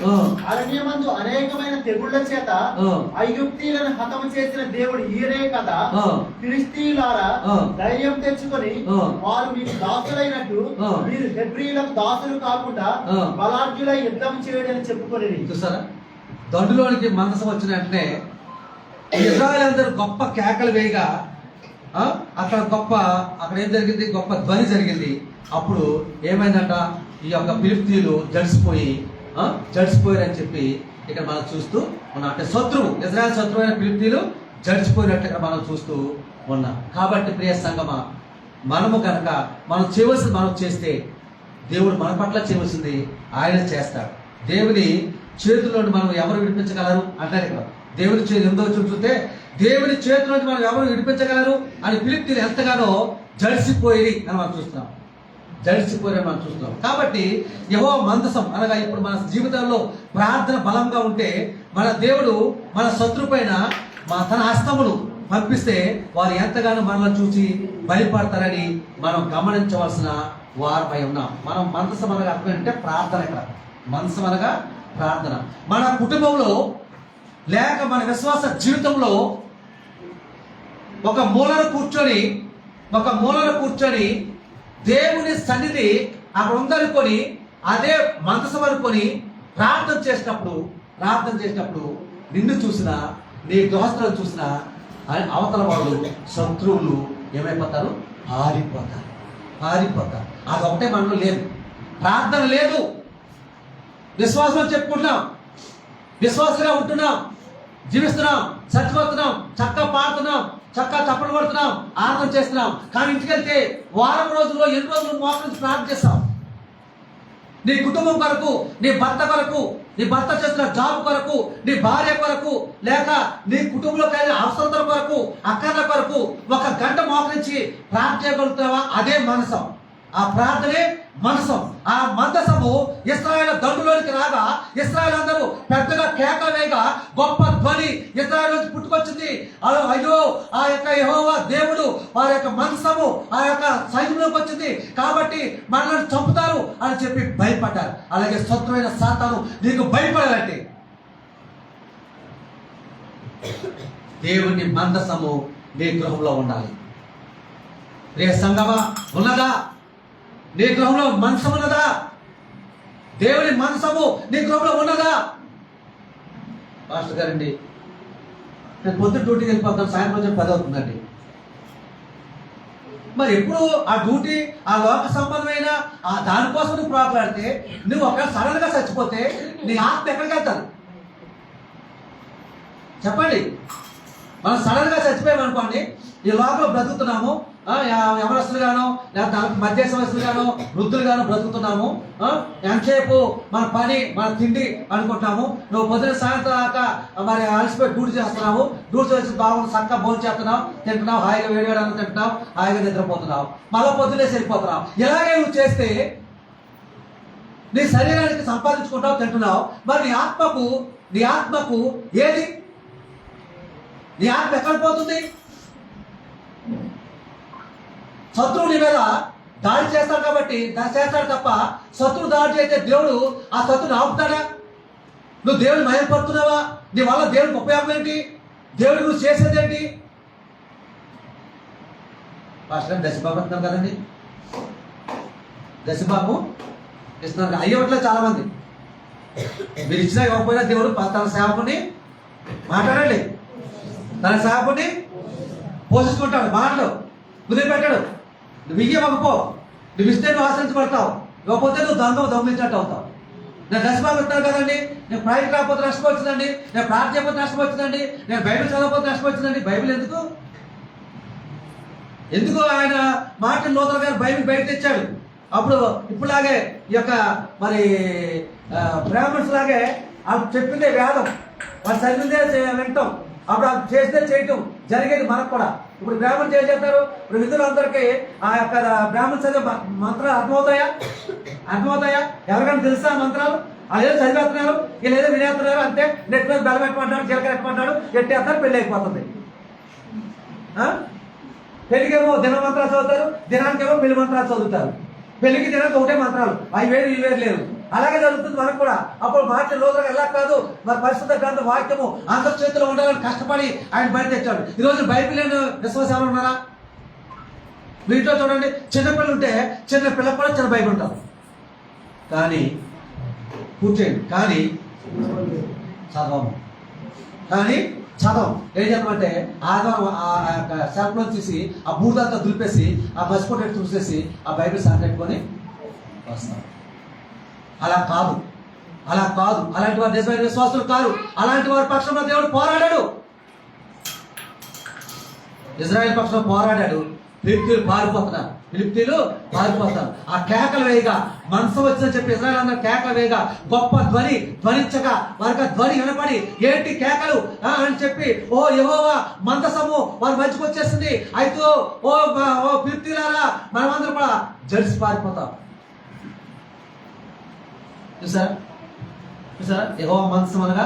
[SPEAKER 2] అరణ్యమందు అనేకమైన తెగుళ్ల చేత ఐగుప్తీయులను హతము చేసిన దేవుడు ఈయనే కదా. ఫిలిష్తీయులారా, ధైర్యం తెచ్చుకొని వారు మీకు దాసులైనట్టు మీరు హెబ్రీయులకు దాసులు కాకుండా బలాఢ్యులై యుద్ధం చేయడని చెప్పుకొని.
[SPEAKER 1] చూసారా, దండులోనికి మందసం వచ్చిన వెంటనే ఇశ్రాయేలీయులందరూ గొప్ప కేకలు వేయగా అక్కడ ఏం జరిగింది? గొప్ప ధ్వని జరిగింది. అప్పుడు ఏమైందంట? ఈ యొక్క ఫిలిష్తీయులు జడిసిపోయారని చెప్పి ఇక్కడ మనం చూస్తూ ఉన్నాం. అంటే ఇశ్రాయేలు శత్రువు అయిన ఫిలిష్తీయులు జడిచిపోయినట్టుగా మనం చూస్తూ ఉన్నాం. కాబట్టి ప్రియ సంగమా, మనము కనుక మనం చేయవలసింది మనం చేస్తే దేవుడు మన పట్ల చేయవలసింది ఆయన చేస్తాడు. దేవుని చేతుల్లో మనం ఎవరు విడిపించగలరు అంటారు ఇక్కడ. దేవుని చేతి ఎంతో చూస్తే దేవుని చేతిలో మనం ఎవరు విడిపించగలరు అని ఫిలిష్తీయులు ఎంతగానో జడిసిపోయి అని మనం చూస్తున్నాం. కాబట్టి యెహోవా మందసం అనగా ఇప్పుడు మన జీవితంలో ప్రార్థన బలంగా ఉంటే మన దేవుడు మన శత్రు పైన తన హస్తమును పంపిస్తే వారు ఎంతగానో మనల్ని చూసి భయపడతారని మనం గమనించవలసిన వారమై ఉన్నాం. మనం మందసం అనగా అర్థం అంటే ప్రార్థన. ఇక్కడ మందసం అనగా ప్రార్థన. మన కుటుంబంలో లేక మన విశ్వాస జీవితంలో ఒక మూలన కూర్చొని దేవుని సన్నిధి అక్కడ ఉందనుకొని అదే మందసం అనుకొని ప్రార్థన చేసినప్పుడు నిన్ను చూసినా నీ దోస్తులను చూసినా అవతల వాళ్ళు శత్రువులు ఏమైపోతారు? పారిపోతారు. అదొకటే మనలో లేదు. ప్రార్థన లేదు. విశ్వాసం చెప్పుకుంటున్నాం, విశ్వాసంగా ఉంటున్నాం, జీవిస్తున్నాం, చచ్చిపోతున్నాం, చక్కగా పాడుతున్నాం, చక్కగా చప్పట్లు కొడుతున్నాం, ఆరాధన చేస్తున్నాం. కానీ ఇంటికి వెళ్తే వారం రోజుల్లో 8 రోజులు మోకరించి ప్రార్థన చేస్తాం. నీ కుటుంబం కొరకు, నీ భర్త కొరకు, నీ భర్త చేస్తున్న జాబ్ కొరకు, నీ భార్య కొరకు, లేక నీ కుటుంబంలో కలిగిన అవసరతల కొరకు, అక్కర్ల కొరకు 1 గంట మోకరించి ప్రార్థన చేయగలుగుతావా? అదే మనసం. ఆ ప్రార్థనే మనసం. ఆ మందసము ఇశ్రాయేలు దండులోనికి రాగా ఇశ్రాయేలు అందరూ పెద్దగా కేకలు వేయగా గొప్ప ధ్వని ఇశ్రాయేలు నుంచి పుట్టుకొచ్చింది. అయ్యో, ఆ యొక్క యెహోవా దేవుడు వారి యొక్క మనసము ఆ యొక్క సైన్యంలోకి వచ్చింది కాబట్టి మనల్ని చంపుతారు అని చెప్పి భయపడ్డారు. అలాగే శత్రువైన సాతాను నీకు భయపడాలంటే దేవుని మందసము నీ గృహంలో ఉండాలి. రే సంగమా, ఉన్నదా? నీ గృహంలో మనసం ఉన్నదా? దేవుని మనసము నీ గృహంలో ఉన్నదా? పాస్టర్ గారండి, నేను పొద్దున్న డ్యూటీకి వెళ్ళిపోతాను, సాయంత్రం 10 అవుతుందండి. మరి ఎప్పుడు ఆ డ్యూటీ, ఆ లోక సంబంధమైన ఆ దానికోసం నువ్వు ప్రాకులాడితే, నువ్వు ఒకవేళ సడన్ గా చచ్చిపోతే నీ ఆత్మ ఎక్కడికి వెళ్తాను చెప్పండి? మనం సడన్ గా చచ్చిపోయామనుకోండి, ఈ లోకంలో బ్రతుకుతున్నాము, ఎవరస్తులు గాను లేదా మధ్య వయసులు గాను వృద్ధులు గాను బ్రతుకుతున్నాము. ఎంతసేపు మన పని, మన తిండి అనుకుంటున్నాము. నువ్వు పొద్దున సాయంత్రం దాకా మరి అలసిపోయి డ్యూటీ చేస్తున్నావు. డ్యూటీ చేసి బాగుంది, చక్కగా భోజనం చేస్తున్నావు, తింటున్నావు, హాయిగా వేడివేయడానికి తింటున్నావు, హాయిగా నిద్రపోతున్నావు, మళ్ళీ పొద్దున్నేసి వెళ్ళిపోతున్నావు. ఇలాగే నువ్వు చేస్తే నీ శరీరానికి సంపాదించుకుంటావు, తింటున్నావు. మరి నీ ఆత్మకు ఏది? నీ ఆత్మ ఎక్కడ పోతుంది? శత్రువు నీ మీద దాడి చేస్తాడు కాబట్టి చేస్తాడు తప్ప, శత్రువు దాడి చేస్తే దేవుడు ఆ శత్రువుని ఆపుతాడా? నువ్వు దేవుని మహిమపడుతున్నావా? నీ వల్ల దేవునికి ఉపయోగం ఏంటి? దేవుడు నువ్వు చేసేది ఏంటి? పాస్టర్ దశబాబు అంటున్నారు కదండి, దశబాబు ఇస్తున్నారు. అయ్యవట్లేదు చాలా మంది. మీరు ఇచ్చినా ఇవ్వకపోయినా దేవుడు తన సేవకుని మాట్లాడండి, తన సేవకుని పోషించుకుంటాడు. మాటలు కుదిరిపెట్టాడు. నువ్వు ఇవ్వకపో, నువ్వు ఇస్తే నువ్వు ఆశ్రయించబడతావు, ఇవ్వకపోతే నువ్వు దొంగిలించినట్టు అవుతావు. నేను దశబాబు చెప్తాను కదండి, నేను ప్రాజెక్ట్ రాకపోతే నష్టం వచ్చిందండి, నేను ప్రార్థన చేయకపోతే నష్టం వచ్చిందండి, నేను బైబిల్ చదవకపోతే నష్టం వచ్చిందండి. బైబిల్ ఎందుకు ఆయన మార్టిన్ లూథర్ గారు బైబిల్ బయట తెచ్చాడు. అప్పుడు ఇప్పుడులాగే ఈ యొక్క మరి బ్రాహ్మణ్స్ లాగే వాళ్ళు చెప్పిందే వేదం, వాళ్ళు చదివిందే వింటాం, అప్పుడు అది చేస్తే చేయటం జరిగేది మనకు కూడా. ఇప్పుడు బ్రాహ్మణులు ఏం చేస్తారు? ఇప్పుడు విధులందరికీ ఆ యొక్క బ్రాహ్మణులు చదివే మంత్రాలు అర్థమవుతాయా? ఎవరికైనా తెలుసా మంత్రాలు? వాళ్ళు ఏదో చదివేస్తున్నారు, వీళ్ళు ఏదో వినేస్తున్నారు, అంతే. నెట్ మీద బెల్ల పెట్టమంటాడు, జీలకర్ర పెట్టమంటాడు, ఎట్టేస్తారు, పెళ్లి అయిపోతుంది. పెళ్లికేమో దిన మంత్రాలు చదువుతారు, దినానికేమో పెళ్లి మంత్రాలు చదువుతారు. పెళ్లికి దినానికి ఒకటే మంత్రాలు, అవి వేరు ఇవి వేరు లేవు. అలాగే జరుగుతుంది మనకు కూడా. అప్పుడు మార్టిన్ లూథర్ ఎలా కాదు, మరి పరిశుద్ధ గ్రంథ వాక్యము అందరి చేతిలో ఉండాలని కష్టపడి ఆయన బయట తెచ్చాడు. ఈరోజు బైబిల్ లేని విశ్వాసాలు ఉన్నారా? వీటిలో చూడండి, చిన్నపిల్లలు ఉంటే చిన్న పిల్లలు కూడా చిన్న బైబిల్ ఉంటారు, కానీ కూర్చోండి, కానీ చదవం. ఏం చెప్పమంటే ఆధారం ఆ యొక్క సెల్ఫ్లో తీసి ఆ బూదంతా దులిపేసి ఆ మసిపోటెట్టు చూసేసి ఆ బైబిల్ సాగట్టుకొని వస్తాం. అలా కాదు. అలాంటి వారు నిజమైన విశ్వాసులు కాదు. అలాంటి వారి పక్షంలో దేవుడు పోరాడాడు. ఇజ్రాయెల్ పక్షంలో పోరాడాడు. ఫిలిప్తీయులు పారిపోతారు. ఆ కేకలు వేయగా మనసు వచ్చిందని చెప్పి ఇజ్రాయెల్ అందరూ కేకలు వేయగా గొప్ప ధ్వనించగా వారికి ధ్వని వినపడి ఏంటి కేకలు అని చెప్పి, ఓ యెహోవా మందసము వారి మధ్యకు వచ్చేసింది. అయితే ఓ ఫిలిప్తీయులారా మనమందరం కూడా జడిసి పారిపోతాం. చూసారా యెహోవా మందసం అనగా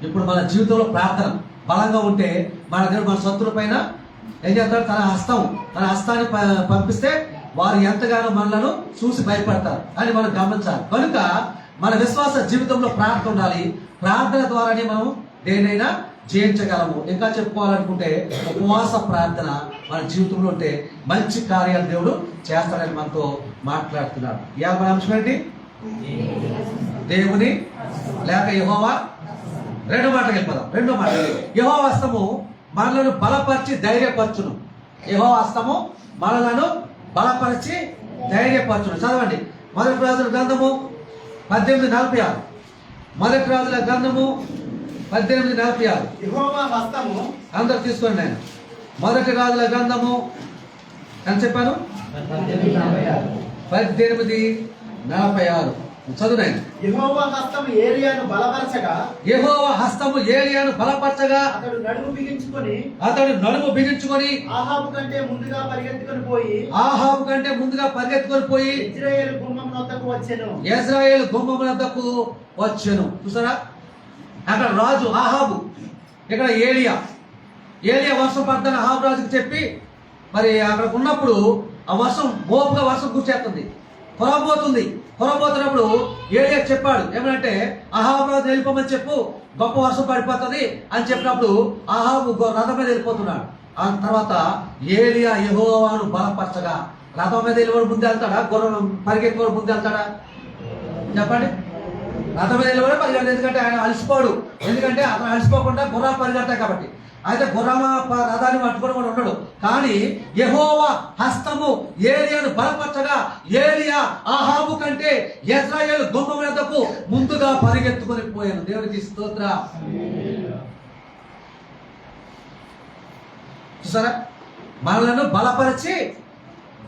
[SPEAKER 1] ఇప్పుడు మన జీవితంలో ప్రార్థన బలంగా ఉంటే మన దేవుడు మన శత్రువుల పైన ఏం చేస్తాడు? తన హస్తాన్ని పంపిస్తే వారు ఎంతగానో మనలను చూసి భయపడతారు అని మనం గమనించాలి. కనుక మన విశ్వాస జీవితంలో ప్రార్థన ఉండాలి. ప్రార్థన ద్వారానే మనం దేనైనా జయించగలము. ఇంకా చెప్పుకోవాలనుకుంటే ఉపవాస ప్రార్థన మన జీవితంలో ఉంటే మంచి కార్యాలు దేవుడు చేస్తాడని మనతో మాట్లాడుతున్నాడు. ఇవాళ మన అంశం ఏంటి? దేవుని లేక యెహోవా. రెండో మాటకి వెళ్ళిపోదాం. యెహోవా హస్తము మనలను బలపరిచి ధైర్యపరచును. యెహోవా హస్తము మనలను బలపరిచి ధైర్యపరచును. చదవండి మొదటి రాజుల గ్రంథము 18:46. మొదటి రాజుల గ్రంథము 18:46.
[SPEAKER 2] యెహోవా హస్తము,
[SPEAKER 1] అందరు తీసుకోండి. ఆయన మొదటి రాజుల గ్రంథము అని చెప్పాను 18:46 చదువునాయన.
[SPEAKER 2] యెహోవా హస్తము ఏలియాను బలపరచగా
[SPEAKER 1] యెహోవా హస్తము ఏలియాను బలపరచగా
[SPEAKER 2] అతడు నడుము బిగించుకొని ఆహాబు కంటే ముందుగా పరిగెత్తుకొని పోయి ఇశ్రాయేలు గుమ్మం
[SPEAKER 1] వద్దకు వచ్చెను. చూసారా, అక్కడ రాజు ఆహాబు, ఇక్కడ ఏలియా వర్షం పడతాను ఆహాబు రాజుకి చెప్పి, మరి అక్కడ ఉన్నప్పుడు ఆ వర్షం మోపుగా వర్షం కూర్చేస్తుంది, పొరబోతున్నప్పుడు ఏలియా చెప్పాడు ఏమంటే అహాబు రాజు వెళ్ళిపోమని చెప్పు, గొప్ప వర్షం పడిపోతుంది అని చెప్పినప్పుడు అహాబు రథం మీద వెళ్ళిపోతున్నాడు. ఆ తర్వాత ఏలియా యెహోవాను బలపరచగా, రథం మీద వెళ్ళిపోవడం ముందు వెళ్తాడా, గుర్రం పరిగెత్తుకోవడం ముందు వెళ్తాడా చెప్పండి? రథం మీద వెళ్ళిపోవడం పరిగెడతాడు, ఎందుకంటే ఆయన అలసిపోడు, ఎందుకంటే అతను అలసిపోకుండా గుర్రాలు పరిగెడతాయి కాబట్టి. అయితే గుర్రాల రథాన్ని పట్టుకొని కూడా ఉండడు. కానీ యెహోవా హస్తము ఏలియాను బలపరచగా ఏలియా ఆహాబు కంటే ఇశ్రాయేలు గుమ్మం వద్దకు ముందుగా పరిగెత్తుకొని పోయాను. దేవునికి స్తోత్ర. చూసారా, మనలను బలపరిచి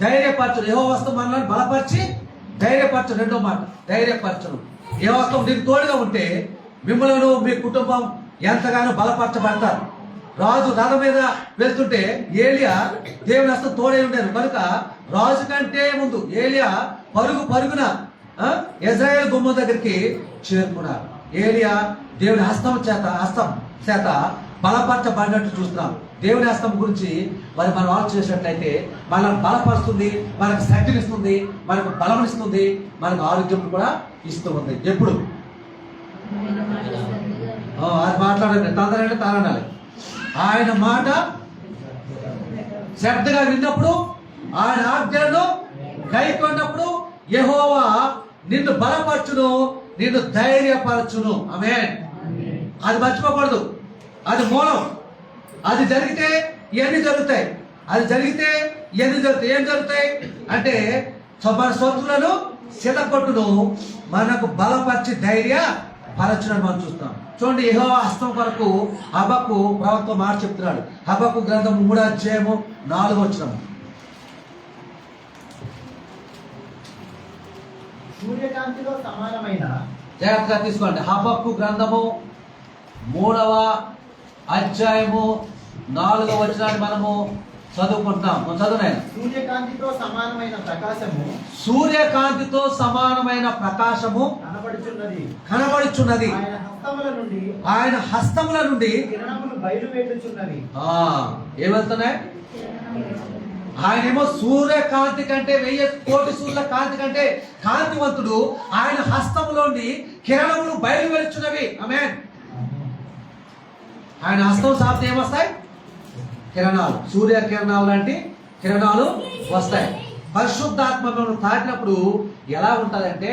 [SPEAKER 1] ధైర్యపరచు. యెహోవా హస్తం మనలను బలపరిచి ధైర్యపరచు. రెండో మాట, ధైర్యపరచను. యెహోవా హస్తం నీకు తోడుగా ఉంటే మిమ్మల్ని మీ కుటుంబం ఎంతగానో బలపరచబడతారు. రాజు రథం మీద వెళ్తుంటే ఏలియా దేవుని హస్తం తోడే ఉండేది కనుక రాజు కంటే ముందు ఏలియా పరుగున ఇశ్రాయేలు గుమ్మం దగ్గరికి చేరుకున్నారు. ఏలియా దేవుని హస్తం చేత బలపరచబడినట్టు చూస్తున్నాం. దేవుని హస్తం గురించి మరి మనం ఆలోచించినట్లయితే మనల్ని బలపరుస్తుంది, మనకు శక్తినిస్తుంది, మనకు బలమిస్తుంది, మనకు ఆరోగ్యం కూడా ఇస్తూ ఉంది. ఎప్పుడు అది మాట్లాడండి, తందరంటే తారనాలి. ఆయన మాట శ్రద్ధగా విన్నప్పుడు, ఆయన ఆజ్ఞలను గైకొన్నప్పుడు యెహోవా నిన్ను బలపరచును, నిన్ను ధైర్యపరచును. ఆమేన్. అది మర్చిపోకూడదు, అది మూలం. అది జరిగితే ఇవన్నీ జరుగుతాయి. అది జరిగితే ఇవన్నీ జరుగుతాయి. ఏం జరుగుతాయి అంటే మన శత్రువులను సిద్ధపట్టును, మనకు బలపరిచి ధైర్య పరచునని మనం చూస్తాం. చూడండి, యెహోవా హస్తం కొరకు హబక్కు ప్రవక్త మాట చెప్తున్నాడు. హబక్కు గ్రంథం 3:4
[SPEAKER 2] సూర్యకాంతిలో సమానమైన,
[SPEAKER 1] జాగ్రత్తగా తీసుకోండి. హబక్కు గ్రంథము 3:4 మనము చదువుకుంటున్నాం. చదువునాయన. సూర్యకాంతితో సమానమైన ప్రకాశము కనబడుచున్నది. ఆయన హస్తముల నుండి ఏమవుతున్నాయి? ఆయనేమో సూర్యకాంతి కంటే 1000 కోటి సూర్యుల కాంతి కంటే కాంతివంతుడు. ఆయన హస్తములోని కిరణములు బయలు వెలుచున్నవి. ఆమేన్. ఆయన హస్తం సాపితే ఏమొస్తాయి? కిరణాలు, సూర్య కిరణాలు లాంటి కిరణాలు వస్తాయి. పరిశుద్ధాత్మను తాకినప్పుడు ఎలా ఉంటుందంటే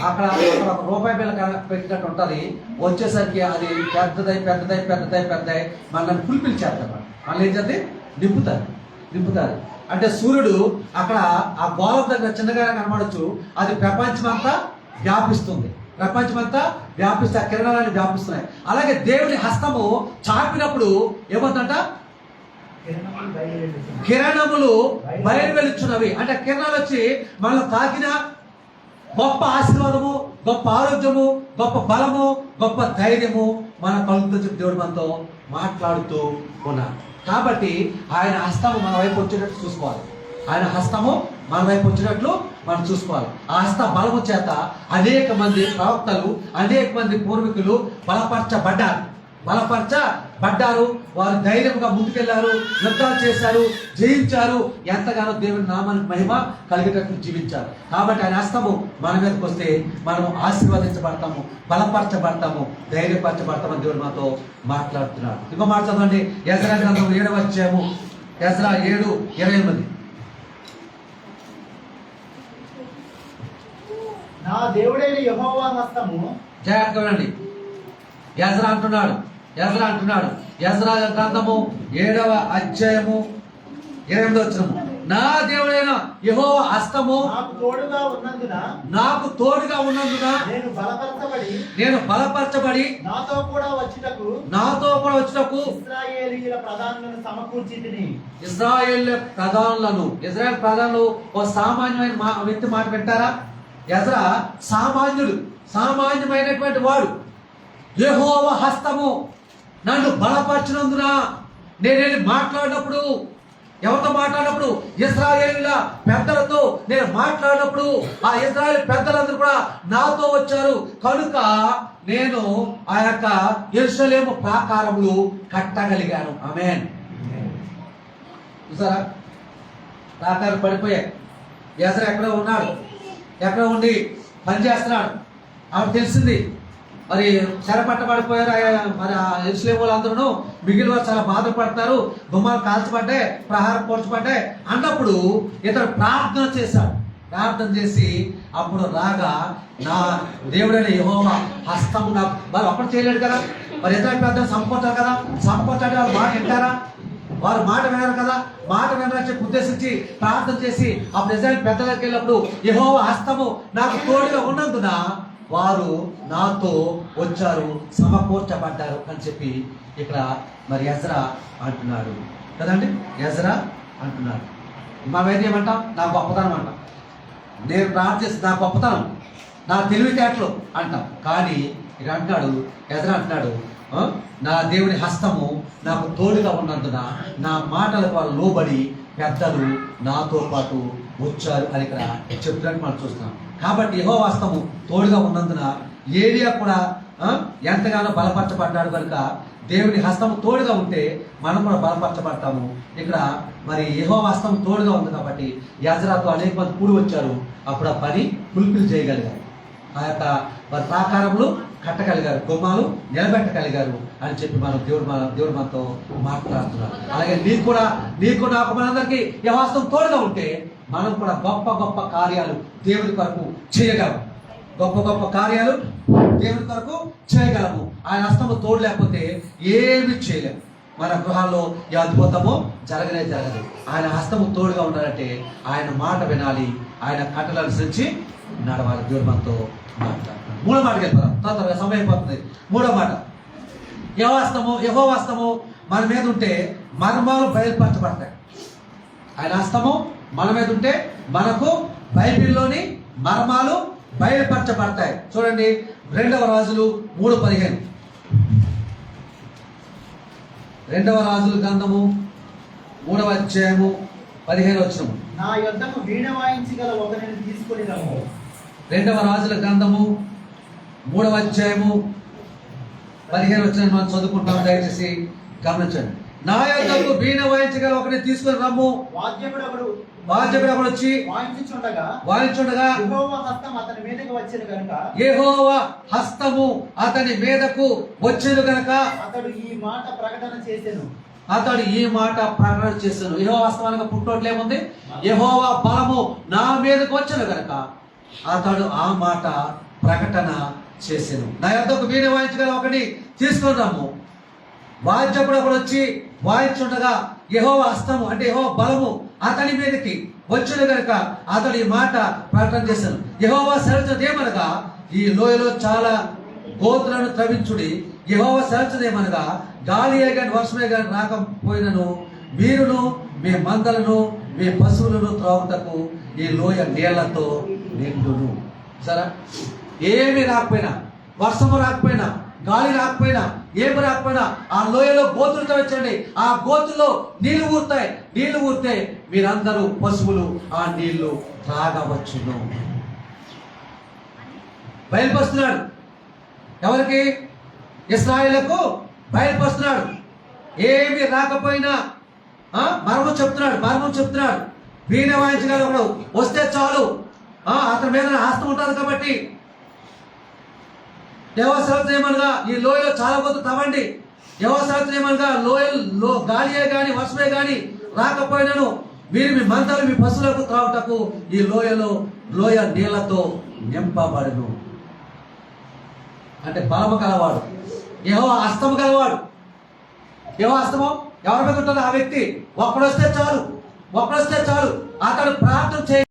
[SPEAKER 1] అక్కడ ఒక రూపాయి బిళ్ళ పెట్టినట్టు ఉంటుంది. వచ్చేసరికి అది పెద్దదై మనల్ని పులిపిలి చేస్తారు. మళ్ళీ ఏం చేస్తే నింపుతారు. అంటే సూర్యుడు అక్కడ ఆ గోళం దగ్గర చిన్నగా కనబడచ్చు, అది ప్రపంచమంతా వ్యాపిస్తుంది. ఆ కిరణాలను వ్యాపిస్తున్నాయి. అలాగే దేవుని హస్తము చాపినప్పుడు ఏమవుతుందంట? కిరణములు బయలు వెలుచున్నవి. అంటే కిరణాలు వచ్చి మనల్ని తాకిన గొప్ప ఆశీర్వాదము, గొప్ప ఆరోగ్యము, గొప్ప బలము, గొప్ప ధైర్యము మన కలుగుతో చెప్పి దేవుడు మనతో మాట్లాడుతూ ఉన్నారు. కాబట్టి ఆయన హస్తము మన వైపు వచ్చేటట్టు చూసుకోవాలి. ఆయన హస్తము మన వైపు వచ్చినట్లు మనం చూసుకోవాలి. ఆ హస్త బలము చేత అనేక మంది ప్రవక్తలు, అనేక మంది పూర్వీకులు బలపరచబడ్డారు. వారు ధైర్యంగా ముందుకెళ్లారు, యుద్ధాలు చేశారు, జయించారు, ఎంతగానో దేవుని నామానికి మహిమ కలిగేటట్లు జీవించారు. కాబట్టి ఆయన హస్తము మన మీదకి వస్తే మనం ఆశీర్వదించబడతాము, బలపరచబడతాము, ధైర్యపరచబడతామని దేవుడు మాతో మాట్లాడుతున్నాడు. ఇంకో మాట చదవండి, యెజ్రా గ్రంథం 7వ అధ్యాయము, యెజ్రా 7:28.
[SPEAKER 2] నా దేవుడైన యెహోవా హస్తము,
[SPEAKER 1] జాగ్రత్తగా వినండి. యెజ్రా అంటున్నాడు. యెజ్రా గ్రంథము 7వ అధ్యాయము 8వ వచనము. నా దేవుడైన యెహోవా హస్తము
[SPEAKER 2] నాకు తోడుగా ఉన్నందున
[SPEAKER 1] నాకు తోడుగా ఉన్నందున
[SPEAKER 2] నేను బలపరచబడి
[SPEAKER 1] నాతో కూడా వచ్చుటకు
[SPEAKER 2] ఇశ్రాయేలీయుల ప్రధానులను సమకూర్చితిని.
[SPEAKER 1] ఇజ్రాయేల్ ప్రధానులు ఓ సామాన్యమైన వ్యక్తి మాట వింటారా? ఎజ్రా సామాన్యమైనటువంటి వాడు. యెహోవా హస్తము నన్ను బలపరిచినందున నేను మాట్లాడినప్పుడు, ఎవరితో మాట్లాడినప్పుడు, ఇశ్రాయేలీయుల పెద్దలతో నేను మాట్లాడినప్పుడు ఆ ఇశ్రాయేల్ పెద్దలందరూ కూడా నాతో వచ్చారు కనుక నేను ఆ యొక్క యెరూషలేము ప్రాకారములు కట్టగలిగాను. ఆమేన్. చూసారా, ప్రాకారం పడిపోయాయి. ఎజ్రా ఎక్కడ ఉండి పని చేస్తున్నాడు. ఆమె తెలిసింది మరి చెరపట్టబడిపోయారు. మరి ఆ యెరూషలేము వాళ్ళందరూ మిగిలిన వారు చాలా బాధపడతారు, గుమ్మాలు కాల్చబడ్డాయి, ప్రహారం పోల్చబడ్డాయి అన్నప్పుడు ఇతడు ప్రార్థన చేశాడు. ప్రార్థన చేసి అప్పుడు రాగా నా దేవుడైన యెహోవా హస్తము నా వాళ్ళు అప్పుడు చేయలేడు కదా. మరి ఇతర పెద్ద సంపొట్టారు కదా, సంపొట్టాడు వాళ్ళు మాట వింటారా? వారు మాట వినారు కదా. మాట వినని చెప్పి ఉద్దేశించి ప్రార్థన చేసి అప్పుడు ఇశ్రాయేలు పెద్దలకు వెళ్ళినప్పుడు యెహోవా హస్తము నాకు తోడుగా ఉన్నందున వారు నాతో వచ్చారు, సమకూర్చబడ్డారు అని చెప్పి ఇక్కడ మరి ఎజ్రా అంటున్నాడు కదండి. ఎజ్రా అంటున్నాడు. మనమైతే ఏమంటాం? నా గొప్పతనం అంటాం. నేను ప్రార్థిస్తే నా గొప్పతనం, నా తెలివితేటలు అంటాం. కానీ ఇక్కడ అంటున్నాడు, ఎజ్రా అంటున్నాడు, నా దేవుని హస్తము నాకు తోడుగా ఉన్నందున నా మాటలకు వాళ్ళు లోబడి పెద్దలు నాతో పాటు వచ్చారు అని ఇక్కడ చెప్తున్నట్టు మనం చూస్తున్నాం. కాబట్టి యెహోవా హస్తము తోడుగా ఉన్నందున ఏలియా కూడా ఎంతగానో బలపరచబడ్డాడు కనుక దేవుని హస్తము తోడుగా ఉంటే మనం కూడా బలపరచబడతాము. ఇక్కడ మరి యెహోవా హస్తము తోడుగా ఉంది కాబట్టి ఎజ్రాతో అనేక మంది కూడి వచ్చారు. అప్పుడు ఆ పని ఫుల్ఫిల్ చేయగలిగారు. ఆ యొక్క మరి ప్రాకారములు కట్టగలిగారు, గుమ్మాలు నిలబెట్టగలిగారు అని చెప్పి మనం దేవుడు మనతో మాట్లాడుతున్నారు. అలాగే నీకు నాకు మనందరికీ యెహోవా హస్తం తోడుగా ఉంటే మనం కూడా గొప్ప గొప్ప కార్యాలు దేవుని కొరకు చేయగలము. గొప్ప గొప్ప కార్యాలు దేవుని కొరకు చేయగలము. ఆయన హస్తము తోడు లేకపోతే ఏమి చేయలేము. మన గృహాల్లో ఈ అద్భుతము జరగదు. ఆయన హస్తము తోడుగా ఉండాలంటే ఆయన మాట వినాలి, ఆయన కట్టలను అనుసరించి నడవాలి. దేవుడు మనతో మాట్లాడుతున్నాడు. మూడో మాటకి వెళ్ళిపోదాం, తొందరగా సమయం అయిపోతుంది. మూడో మాట, యెహోవా హస్తము మన మీద ఉంటే మర్మాలు బయలుపరచబడతాయి. ఆయన హస్తము మన మీద ఉంటే మనకు బైబిల్లోని మర్మాలు బయలుపరచబడతాయి. చూడండి, 2వ రాజులు 3:15. 2వ రాజుల గ్రంథము 3వ అధ్యాయము 15వ వచనం.
[SPEAKER 2] నా యొద్దకు వీణ వాయించగల ఒకరిని తీసుకొని రమ్ము.
[SPEAKER 1] 2వ రాజుల గ్రంథము 3వ అధ్యాయము 15వ వచనం మనం చదువుకుంటాం. దయచేసి గమనించండి. నా యొద్దకు వీణ వాయించగల ఒకరిని తీసుకొని రమ్ము. వాద్యకుడు ఒకడు వచ్చి వాయించుండగా
[SPEAKER 2] యెహోవా హస్తం అతని మీదకు వచ్చెను గనుక
[SPEAKER 1] యెహోవా హస్తము అతని మీదకు వచ్చెను గనుక
[SPEAKER 2] అతడు ఈ మాట ప్రకటన చేసెను.
[SPEAKER 1] యెహోవా హస్తం అనగా పుట్టోట్లేముంది? యెహోవా బలము నా మీదకు వచ్చెను గనుక అతడు ఆ మాట ప్రకటన చేసెను. నా యొద్దకు వీణ వాయించగల ఒకటి తీసుకొని రమ్ము. వాద్యకుడు ఒకడు వచ్చి వాయించుండగా యెహోవా హస్తము అంటే యెహోవా బలము అతని మీదకి వచ్చును గనుక అతడు ఈ మాట ప్రకటన చేశాను. యెహోవా సెలవుదేమనగా ఈ లోయలో చాలా గోతులను త్రవించుడి. యెహోవా సెలవుదేమనగా గాలియే గాని వర్షమే గాని రాకపోయినను మీరును మీ మందలను మీ పశువులను త్రాగుటకు ఈ లోయ నీళ్లతో నిండును. సరే, ఏమి రాకపోయినా, వర్షము రాకపోయినా, గాలి రాకపోయినా, ఏమి రాకపోయినా ఆ లోయలో గోతులు తవ్వించండి. ఆ గోతుల్లో నీళ్లు ఊరుతాయి. నీళ్లు ఊరితే మీరందరూ పశువులు ఆ నీళ్లు త్రాగవచ్చును. బయలుపరుస్తున్నాడు. ఎవరికి? ఇశ్రాయేలుకు బయలుపరుస్తున్నాడు. ఏమి రాకపోయినా మర్మం చెప్తున్నాడు. వీణ వాయించగలడు వస్తే చాలు, అతని మీద హస్తం ఉంటుంది కాబట్టి యెహోవా సెలవుదేమనగా ఈ లోయలో చాలా గోతులు తవ్వండి. యెహోవా సెలవుదేమనగా లోయలో గాలియే గాని వర్షమే గాని రాకపోయినను మీరు మీ మందలు మీ పశువులకు త్రాగుటకు ఈ లోయ నీళ్లతో నింపబడును. అంటే బలము గలవాడు, యెహోవా హస్తము గలవాడు. యెహోవా హస్తము ఎవరి మీద ఉంటుంది? ఆ వ్యక్తి ఒక్కడొస్తే చాలు, ఒకడు వస్తే చాలు, అతడు ప్రార్థన చేయ